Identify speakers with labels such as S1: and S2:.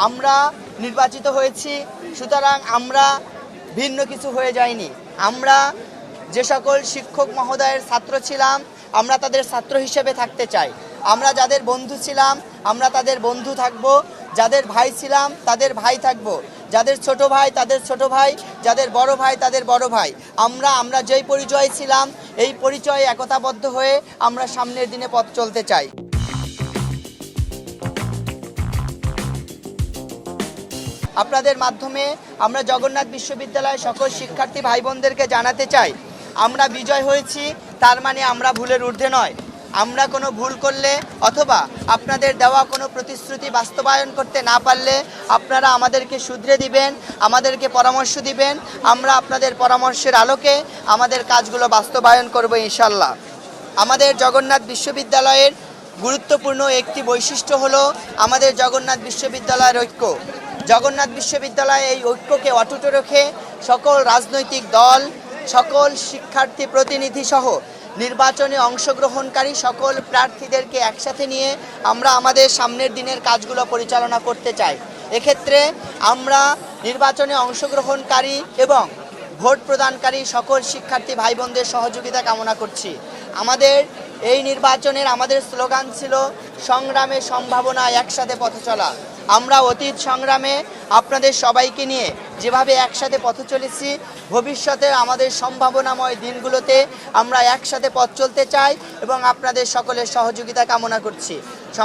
S1: আমরা নির্বাচিত হয়েছি, সুতরাং আমরা ভিন্ন কিছু হয়ে যাইনি। আমরা যে সকল শিক্ষক মহোদয়ের ছাত্র ছিলাম, আমরা তাদের ছাত্র হিসেবে থাকতে চাই। আমরা যাদের বন্ধু ছিলাম, আমরা তাদের বন্ধু থাকব। যাদের ভাই ছিলাম, তাদের ভাই থাকব। যাদের ছোট ভাই, তাদের ছোট ভাই। যাদের বড় ভাই, তাদের বড় ভাই। আমরা যেই পরিচয় ছিলাম, এই পরিচয়ে একতাবদ্ধ হয়ে আমরা সামনের দিনে পথ চলতে চাই। আপনাদের মাধ্যমে আমরা জগন্নাথ বিশ্ববিদ্যালয়ের সকল শিক্ষার্থী ভাই বোনদেরকে জানাতে চাই, আমরা বিজয় হয়েছি, তার মানে আমরা ভুলের ঊর্ধ্বে নয়। আমরা কোনো ভুল করলে অথবা আপনাদের দেওয়া কোনো প্রতিশ্রুতি বাস্তবায়ন করতে না পারলে আপনারা আমাদেরকে শুধরে দিবেন, আমাদেরকে পরামর্শ দিবেন। আমরা আপনাদের পরামর্শের আলোকে আমাদের কাজগুলো বাস্তবায়ন করব ইনশাল্লাহ। আমাদের জগন্নাথ বিশ্ববিদ্যালয়ের গুরুত্বপূর্ণ একটি বৈশিষ্ট্য হলো আমাদের জগন্নাথ বিশ্ববিদ্যালয়ের ঐক্য। জগন্নাথ বিশ্ববিদ্যালয় এই ঐক্যকে অটুট রেখে সকল রাজনৈতিক দল, সকল শিক্ষার্থী প্রতিনিধি সহ নির্বাচনে অংশগ্রহণকারী সকল প্রার্থীদেরকে একসাথে নিয়ে আমরা আমাদের সামনের দিনের কাজগুলো পরিচালনা করতে চাই। এক্ষেত্রে আমরা নির্বাচনে অংশগ্রহণকারী এবং ভোট প্রদানকারী সকল শিক্ষার্থী ভাই বোনদের সহযোগিতা কামনা করছি। আমাদের এই নির্বাচনের আমাদের স্লোগান ছিল সংগ্রামে সম্ভাবনা, একসাথে পথ চলা। আমরা অতীত সংগ্রামে আপনাদের সবাইকে নিয়ে যেভাবে একসাথে পথ চলেছি, ভবিষ্যতে আমাদের সম্ভাবনাময় দিনগুলোতে আমরা একসাথে পথ চলতে চাই এবং আপনাদের সকলের সহযোগিতা কামনা করছি।